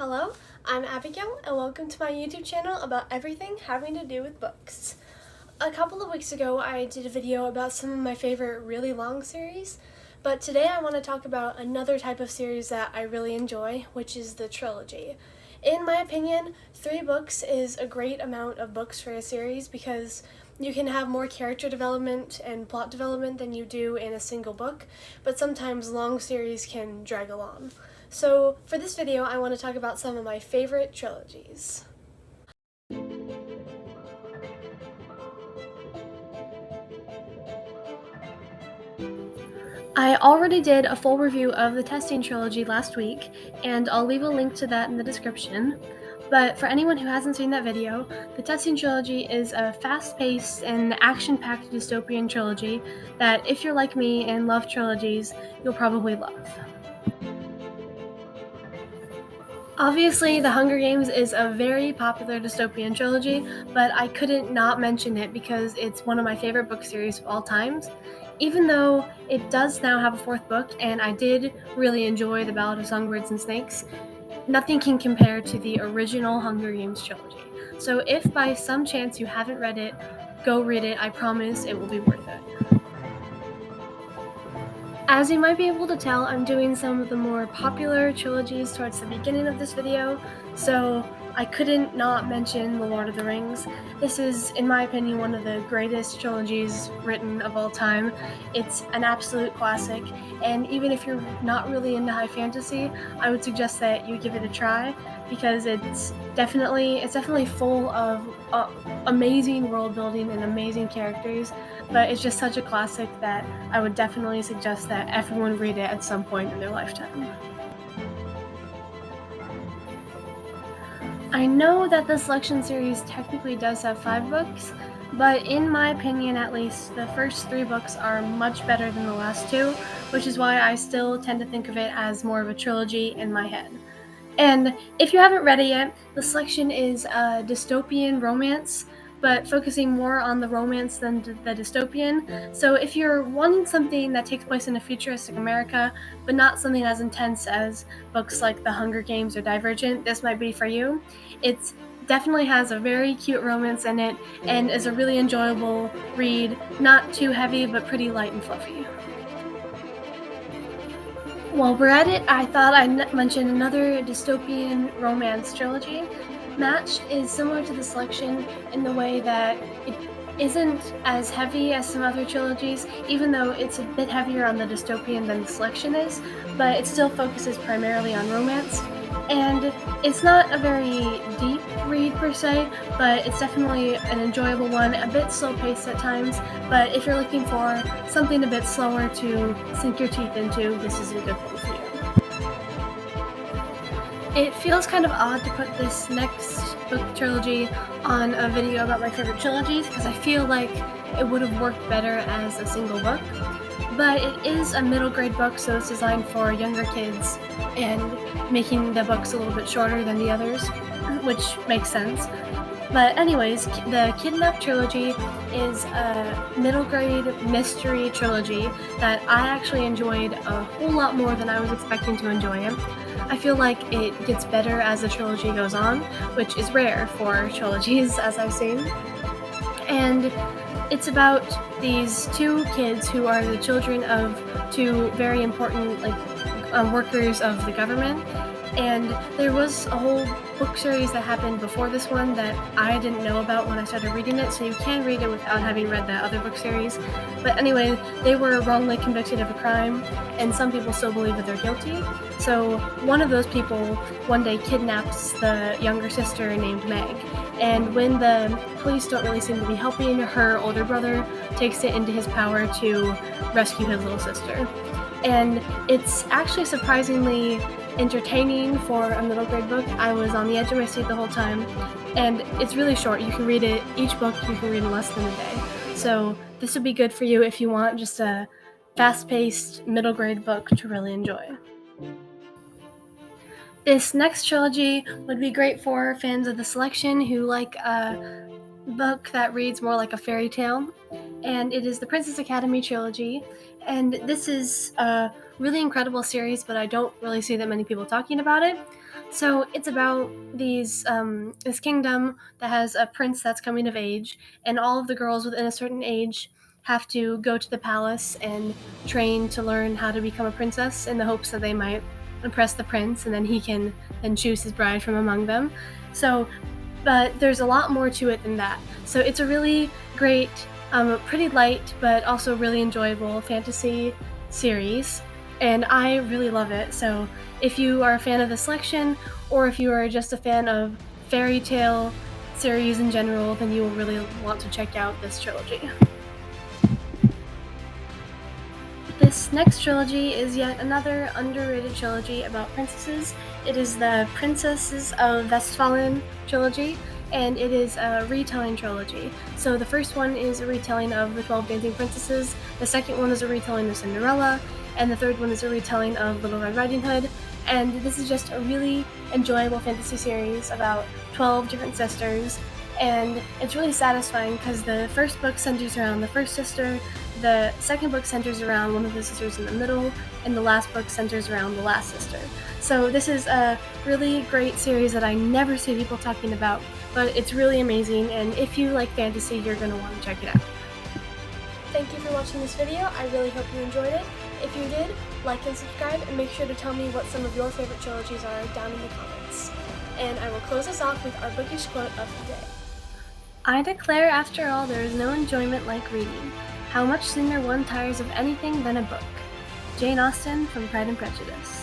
Hello, I'm Abigail, and welcome to my YouTube channel about everything having to do with books. A couple of weeks ago, I did a video about some of my favorite really long series, but today I want to talk about another type of series that I really enjoy, which is the trilogy. In my opinion, 3 books is a great amount of books for a series because you can have more character development and plot development than you do in a single book, but sometimes long series can drag along. So for this video, I want to talk about some of my favorite trilogies. I already did a full review of the Testing Trilogy last week, and I'll leave a link to that in the description. But for anyone who hasn't seen that video, the Testing Trilogy is a fast-paced and action-packed dystopian trilogy that, if you're like me and love trilogies, you'll probably love. Obviously, The Hunger Games is a very popular dystopian trilogy, but I couldn't not mention it because it's one of my favorite book series of all times. Even though it does now have a 4th book, and I did really enjoy The Ballad of Songbirds and Snakes, nothing can compare to the original Hunger Games trilogy. So if by some chance you haven't read it, go read it. I promise it will be worth it. As you might be able to tell, I'm doing some of the more popular trilogies towards the beginning of this video, so I couldn't not mention The Lord of the Rings. This is, in my opinion, one of the greatest trilogies written of all time. It's an absolute classic, and even if you're not really into high fantasy, I would suggest that you give it a try, because it's definitely full of amazing world building and amazing characters, but it's just such a classic that I would definitely suggest that everyone read it at some point in their lifetime. I know that the Selection series technically does have 5 books, but in my opinion at least, the first 3 books are much better than the last 2, which is why I still tend to think of it as more of a trilogy in my head. And if you haven't read it yet, The Selection is a dystopian romance, but focusing more on the romance than the dystopian. So if you're wanting something that takes place in a futuristic America, but not something as intense as books like The Hunger Games or Divergent, this might be for you. It definitely has a very cute romance in it, and is a really enjoyable read, not too heavy, but pretty light and fluffy. While we're at it, I thought I'd mention another dystopian romance trilogy. Match is similar to The Selection in the way that it isn't as heavy as some other trilogies, even though it's a bit heavier on the dystopian than The Selection is, but it still focuses primarily on romance. And it's not a very deep read per se, but it's definitely an enjoyable one, a bit slow-paced at times, but if you're looking for something a bit slower to sink your teeth into, this is a good one for you. It feels kind of odd to put this next book trilogy on a video about my favorite trilogies, because I feel like it would have worked better as a single book. But it is a middle grade book, so it's designed for younger kids, and making the books a little bit shorter than the others, which makes sense. But anyways, the Kidnap trilogy is a middle grade mystery trilogy that I actually enjoyed a whole lot more than I was expecting to enjoy it. I feel like it gets better as the trilogy goes on, which is rare for trilogies, as I've seen. And it's about these 2 kids who are the children of 2 very important workers of the government. And there was a whole book series that happened before this one that I didn't know about when I started reading it, so you can read it without having read that other book series. But anyway, they were wrongly convicted of a crime, and some people still believe that they're guilty. So one of those people one day kidnaps the younger sister named Meg. And when the police don't really seem to be helping, her older brother takes it into his power to rescue his little sister. And it's actually surprisingly entertaining for a middle grade book. I was on the edge of my seat the whole time, and it's really short. You can read it, each book you can read in less than a day. So this would be good for you if you want just a fast-paced middle grade book to really enjoy. This next trilogy would be great for fans of The Selection who like a book that reads more like a fairy tale, and it is the Princess Academy trilogy. And this is a really incredible series, but I don't really see that many people talking about it. So it's about this kingdom that has a prince that's coming of age, and all of the girls within a certain age have to go to the palace and train to learn how to become a princess in the hopes that they might impress the prince, and then he can then choose his bride from among them. So, but there's a lot more to it than that. So it's a really great, pretty light, but also really enjoyable fantasy series, and I really love it. So if you are a fan of the selection, or if you are just a fan of fairy tale series in general, then you will really want to check out this trilogy. This next trilogy is yet another underrated trilogy about princesses. It is the Princesses of Westphalen trilogy, and it is a retelling trilogy. So the first one is a retelling of the 12 Dancing Princesses, the second one is a retelling of Cinderella, and the third one is a retelling of Little Red Riding Hood. And this is just a really enjoyable fantasy series about 12 different sisters, and it's really satisfying because the first book centers around the first sister, the second book centers around one of the sisters in the middle, and the last book centers around the last sister. So this is a really great series that I never see people talking about, but it's really amazing, and if you like fantasy, you're going to want to check it out. Thank you for watching this video. I really hope you enjoyed it. If you did, like and subscribe, and make sure to tell me what some of your favorite trilogies are down in the comments. And I will close us off with our bookish quote of the day. I declare, after all, there is no enjoyment like reading. How much sooner one tires of anything than a book. Jane Austen from Pride and Prejudice.